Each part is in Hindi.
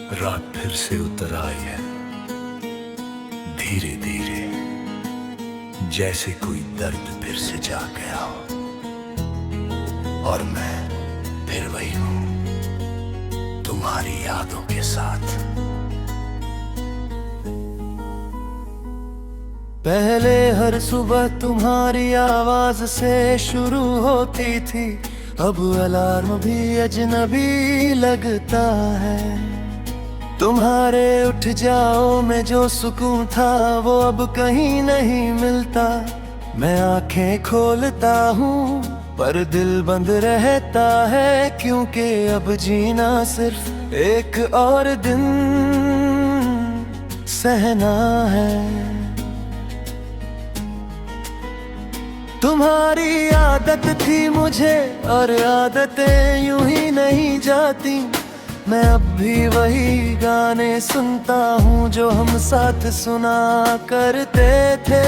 रात फिर से उतर आई है, धीरे धीरे, जैसे कोई दर्द फिर से जाग गया हो। और मैं फिर वही हूं, तुम्हारी यादों के साथ। पहले हर सुबह तुम्हारी आवाज से शुरू होती थी, अब अलार्म भी अजनबी लगता है। तुम्हारे उठ जाओ में जो सुकून था वो अब कहीं नहीं मिलता। मैं आंखें खोलता हूँ पर दिल बंद रहता है, क्योंकि अब जीना सिर्फ एक और दिन सहना है। तुम्हारी आदत थी मुझे और आदतें यूं ही नहीं जाती। मैं अब भी वही गाने सुनता हूँ जो हम साथ सुना करते थे।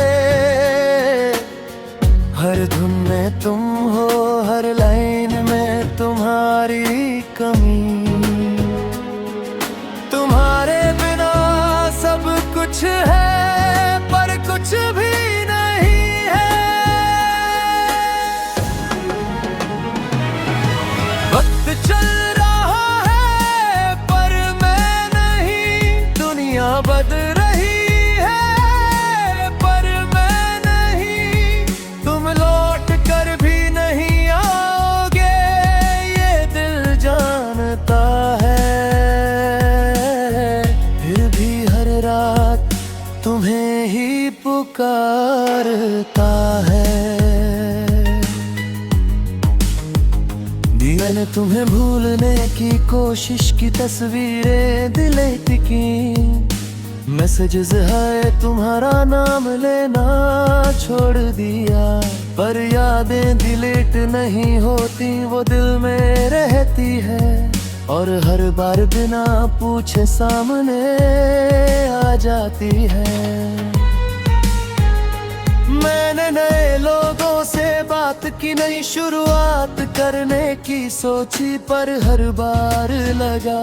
हर धुन में तुम हो, हर लाइन में तुम्हारी कमी। तुम्हारे बिना सब कुछ है पर कुछ भी नहीं है। वक्त चल बद रही है पर मैं नहीं। तुम लौट कर भी नहीं आओगे, ये दिल जानता है। फिर भी हर रात तुम्हें ही पुकारता है। मैंने तुम्हें भूलने की कोशिश की, तस्वीरें डिलीट की, मैसेजेस है तुम्हारा नाम लेना छोड़ दिया। पर यादें डिलीट नहीं होती, वो दिल में रहती है और हर बार बिना पूछे सामने आ जाती है। मैंने नए लोगों से बात की, नई शुरुआत करने की सोची, पर हर बार लगा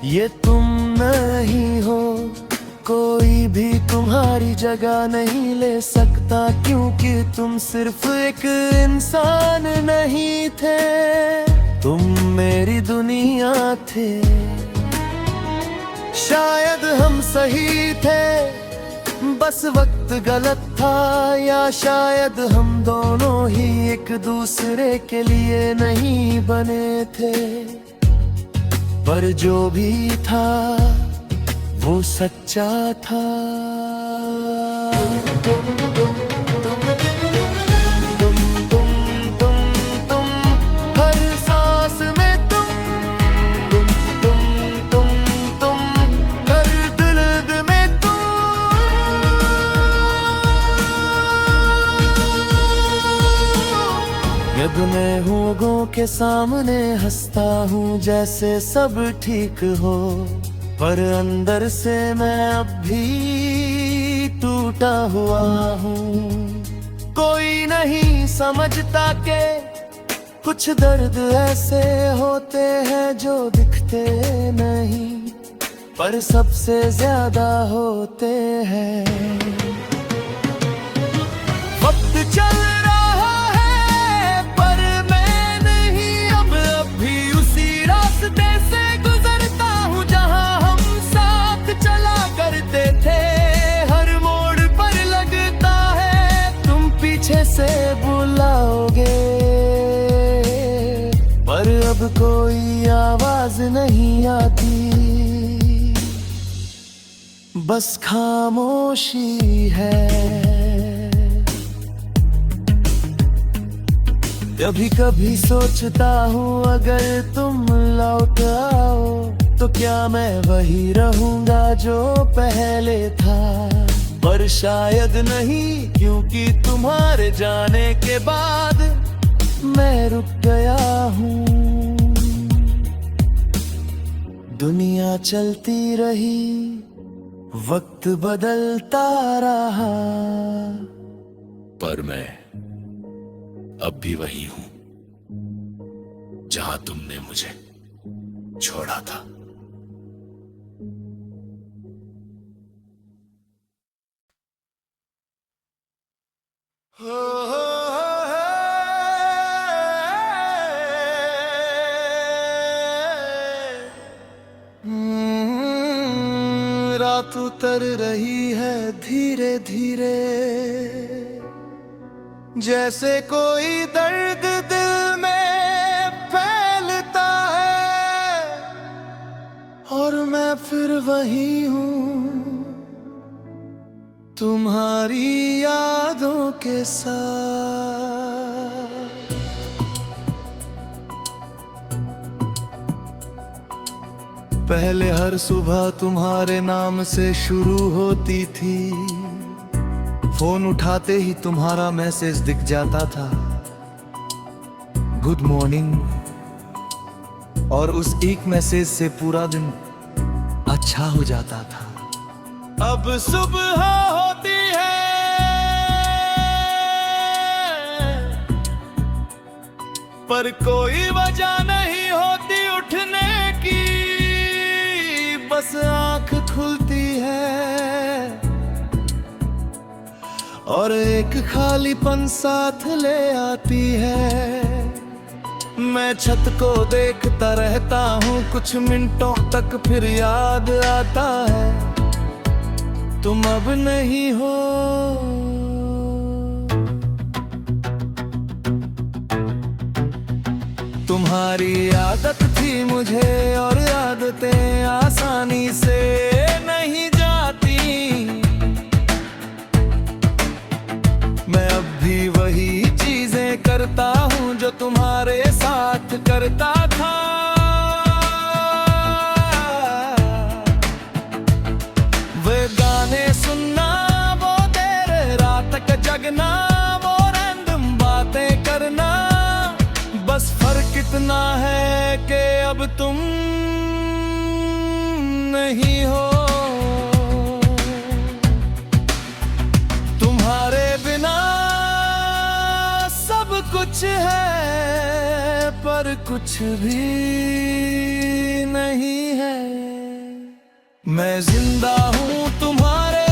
ये तुम नहीं हो। कोई भी तुम्हारी जगह नहीं ले सकता, क्योंकि तुम सिर्फ एक इंसान नहीं थे, तुम मेरी दुनिया थे। शायद हम सही थे, बस वक्त गलत था, या शायद हम दोनों ही एक दूसरे के लिए नहीं बने थे। पर जो भी था वो सच्चा था। तुम हर सांस में तुम हर दिल में तुम। जब मैं लोगों के सामने हंसता हूँ जैसे सब ठीक हो, पर अंदर से मैं अब भी टूटा हुआ हूँ। कोई नहीं समझता के कुछ दर्द ऐसे होते हैं जो दिखते नहीं, पर सबसे ज्यादा होते हैं। वक्त चल रहा है पर मैं नहीं, अब भी उसी रास्ते से गुजरता हूँ जहाँ हम साथ चला करते थे। हर मोड़ पर लगता है तुम पीछे से बुलाओगे, पर अब कोई आवाज नहीं आती, बस खामोशी है। कभी कभी सोचता हूँ अगर तुम लौट आओ तो क्या मैं वही रहूंगा जो पहले था। पर शायद नहीं, क्योंकि तुम्हारे जाने के बाद मैं रुक गया हूँ। दुनिया चलती रही, वक्त बदलता रहा, पर मैं अब भी वही हूं जहां तुमने मुझे छोड़ा था। रात उतर रही है धीरे धीरे, जैसे कोई दर्द दिल में फैलता है, और मैं फिर वही हूँ तुम्हारी यादों के साथ। पहले हर सुबह तुम्हारे नाम से शुरू होती थी, फोन उठाते ही तुम्हारा मैसेज दिख जाता था, गुड मॉर्निंग, और उस एक मैसेज से पूरा दिन अच्छा हो जाता था। अब सुबह होती है, पर कोई वजह नहीं होती उठने की, बस आंख खुलती है और एक खालीपन साथ ले आती है। मैं छत को देखता रहता हूँ कुछ मिनटों तक, फिर याद आता है तुम अब नहीं हो। तुम्हारी आदत थी मुझे, और आदतें आसानी से नहीं जाती। मैं अब भी वही चीजें करता हूँ जो तुम्हारे साथ करता था। वे गाने सुनना, वो देर रात का जगना, वो रैंडम बातें करना, बस फर्क इतना है कि अब तुम नहीं हो। तुम्हारे बिना सब कुछ है, पर कुछ भी नहीं है। मैं जिंदा हूँ तुम्हारे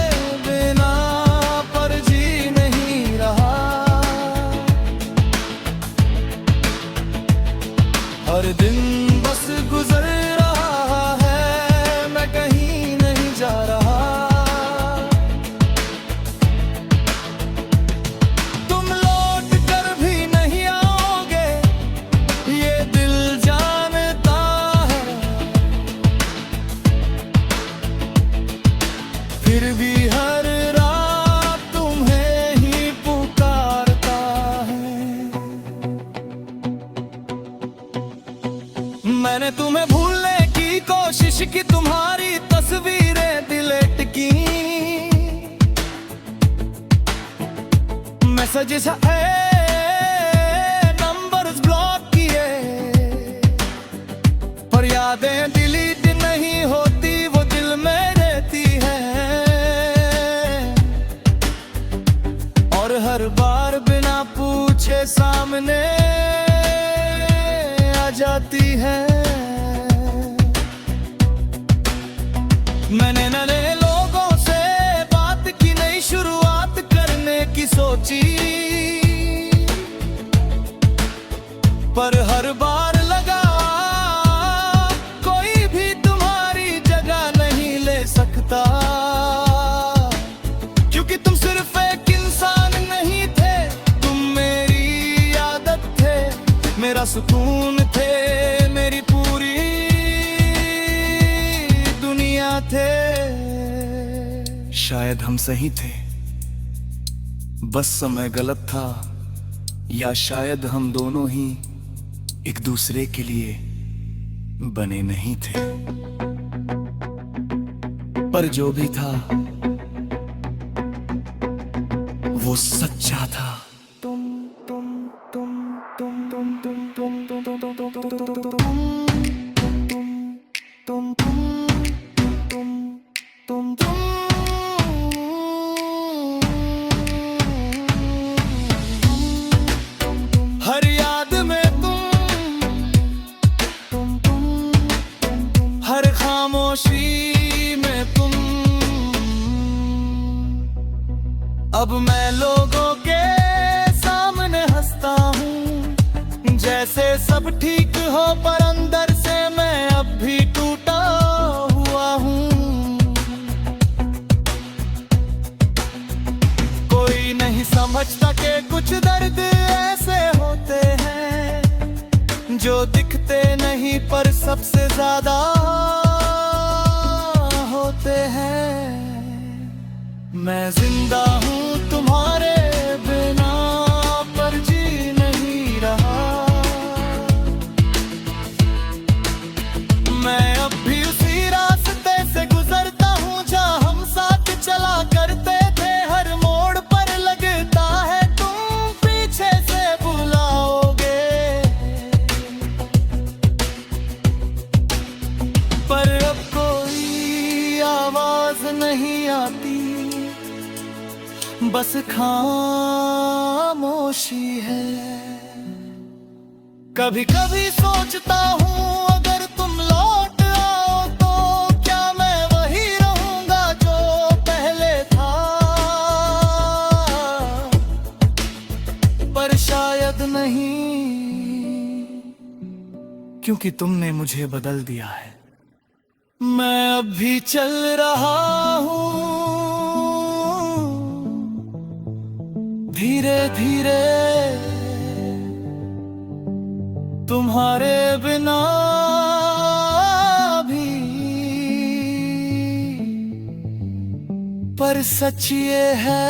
बिना, पर जी नहीं रहा। हर दिन बस गुजर रहा है, मैं कहीं नहीं जा रहा। तुम लौट कर भी नहीं आओगे, ये दिल जानता है। फिर भी हर रात तुम्हें ही पुकारता है। मैंने तुम्हें भूलने की कोशिश की, तुम्हारी तस्वीरें डिलीट की, मैसेजेस नंबर्स ब्लॉक किए, पर यादें डिलीट नहीं होती, वो दिल में रहती है। और हर बार बिना पूछे सामने आ जाती है। मैंने नए लोगों से बात की, नई शुरुआत करने की सोची, पर हर बार लगा कोई भी तुम्हारी जगह नहीं ले सकता, क्योंकि तुम सिर्फ एक इंसान नहीं थे, तुम मेरी आदत थे, मेरा सुकून थे, मेरी पूरी दुनिया थे। शायद हम सही थे, बस समय गलत था, या शायद हम दोनों ही एक दूसरे के लिए बने नहीं थे। पर जो भी था वो सच्चा था। हर याद में तुम, हर खामोशी में तुम। अब मैं लोगों के सामने हंसता हूँ, जैसे सब ठीक हो, पर अंदर से मैं अब भी टूटा हुआ हूँ। सबसे ज्यादा होते हैं। मैं जिंदा हूँ तुम्हारे बिना, पर जी नहीं रहा। मैं अब भी उसी रास्ते से गुजरता हूँ जहाँ हम साथ चला करते थे। हर मोड़ पर लगता है तुम पीछे से बुलाओगे, पर अब कोई आवाज नहीं आती, बस खामोशी है। कभी कभी सोचता हूँ अगर तुम लौट आओ तो क्या मैं वही रहूंगा जो पहले था, पर शायद नहीं, क्योंकि तुमने मुझे बदल दिया है। मैं अब भी चल रहा हूँ धीरे धीरे, तुम्हारे बिना भी, पर सच ये है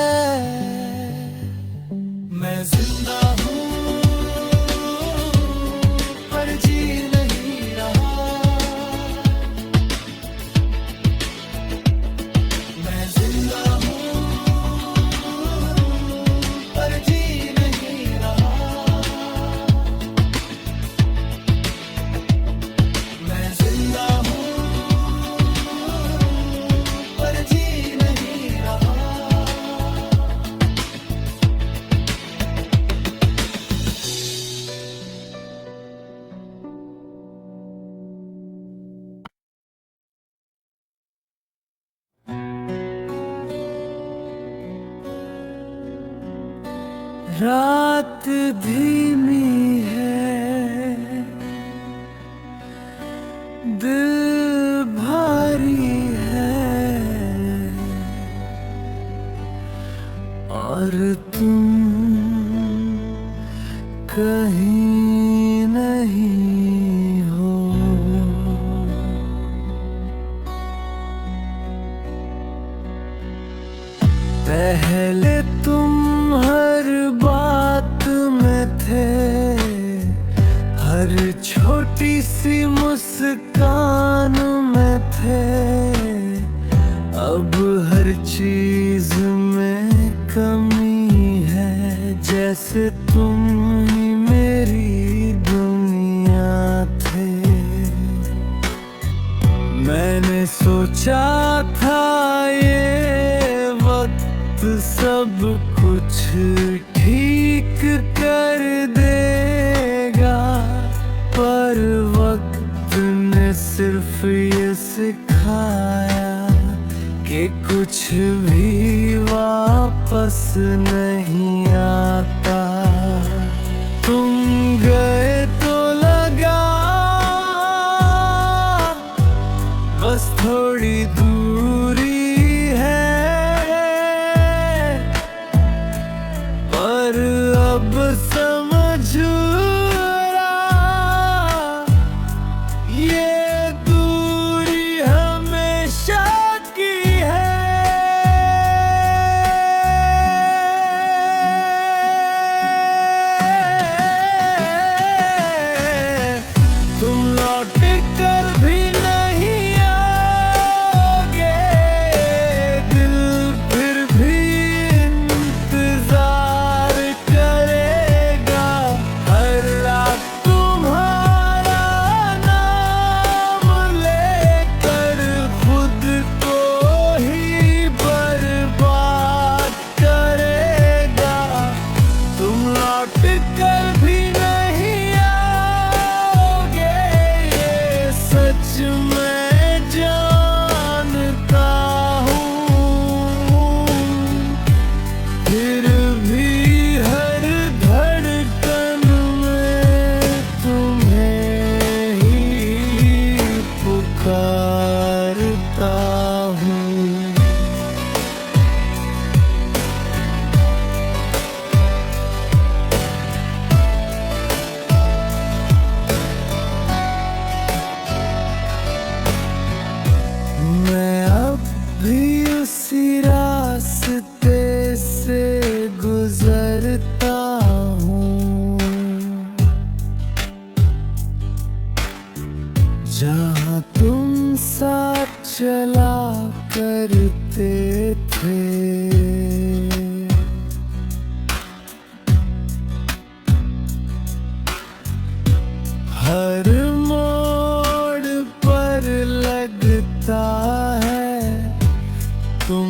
मैं जिंदा हूँ, पर जी नहीं रहा। मैं जिंदा हूँ, पर जी नहीं रहा। मैं जिंदा हूँ, पर जी नहीं रहा। रात धीमी है, दिल भारी है, और तुम कहीं नहीं हो। पहले तुम हर बात में थे, हर छोटी सी मुस्कान में थे। अब हर चीज में कमी है, जैसे तुम ही मेरी दुनिया थे। मैंने सोचा था ये वक्त सब कुछ ठीक कर देगा, पर वक्त ने सिर्फ ये सिखाया कि कुछ भी वापस नहीं आता। तुम गए तो लगा बस थोड़ी दूरी है, पर अब समझ रहा ये दूरी हमेशा की है। तुम लौट कर भी नहीं आओगे, दिल फिर भी इंतजार करेगा। हर रात तुम्हारा नाम लेकर खुद को ही बर्बाद करेगा। तुम लौट कर भी नहीं आओगे, ये सच मैं जानता हूँ। फिर भी हर धड़कन में तुम्हें ही पुकारता हूँ। जहाँ तुम साथ चला करते थे, हर मोड़ पर लगता है तुम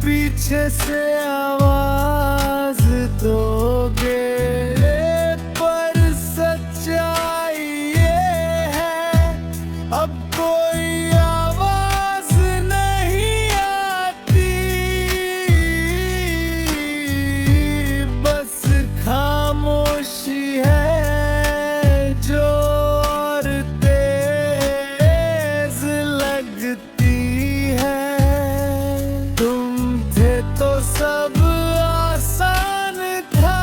पीछे से आवाज दोगे, पर सच्चाई ये है अब कोई आवाज नहीं आती, बस खामोशी है जो और तेज लगती है। तुम थे तो सब आसान था,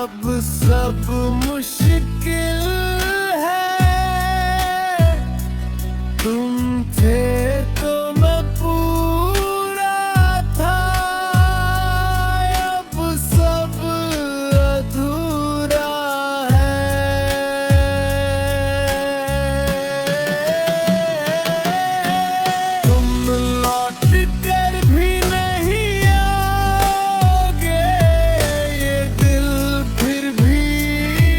अब सब मुश्किल है। तुम थे तो मैं पूरा था, अब सब अधूरा है। तुम लौट कर भी नहीं आओगे, ये दिल फिर भी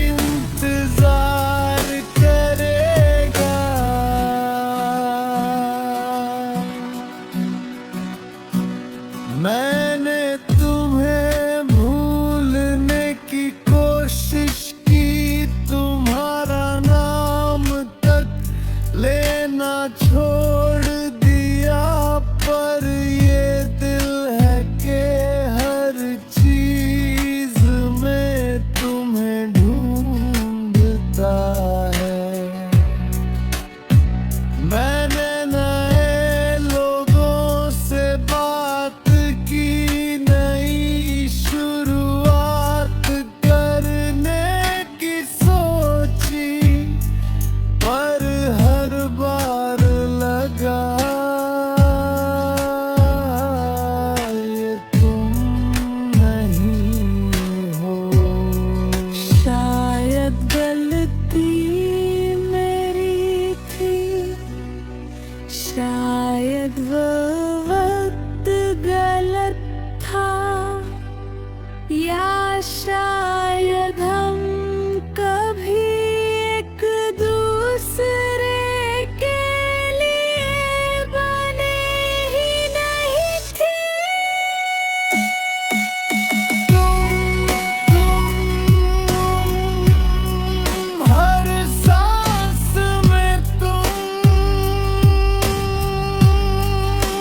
इंतजार करेगा। मैंने तुम्हें भूलने की कोशिश की, तुम्हारा नाम तक लेना छोड़ दिया, पर ये दिल है कि हर चीज में तुम्हें ढूंढता है। मैंने नए लोगों से बात की, नई शुरुआत करने की सोची, पर हर बार लगा ये तुम नहीं हो। शायद गलती मेरी थी, शायद वो वक्त गलत था, या शायद हम कभी एक दूसरे के लिए बने ही नहीं थे। तुम हर सांस में, तुम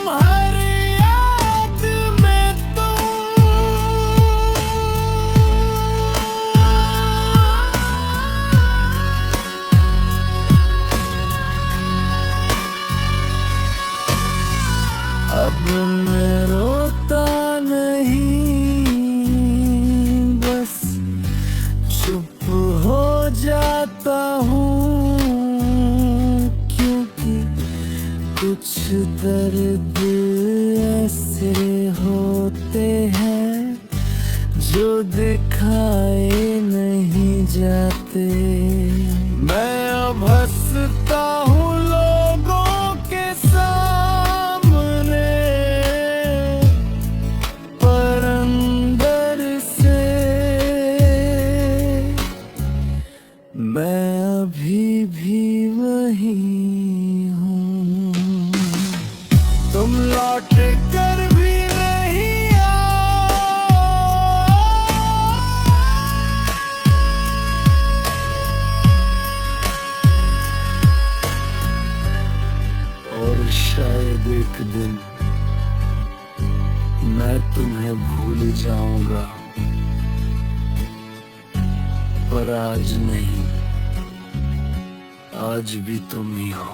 हर याद में, अब मैं रोता नहीं, बस चुप हो जाता हूँ, क्योंकि कुछ दर्द ऐसे होते हैं जो दिखाए नहीं जाते। मैं अब हंसता हूँ लोगों के सामने, पर अंदर से मैं अभी भी वही हूँ। तुम लौट कर भी नहीं आओ, और शायद एक दिन मैं तुम्हें भूल जाऊंगा, पर आज नहीं, आज भी तुम ही हो।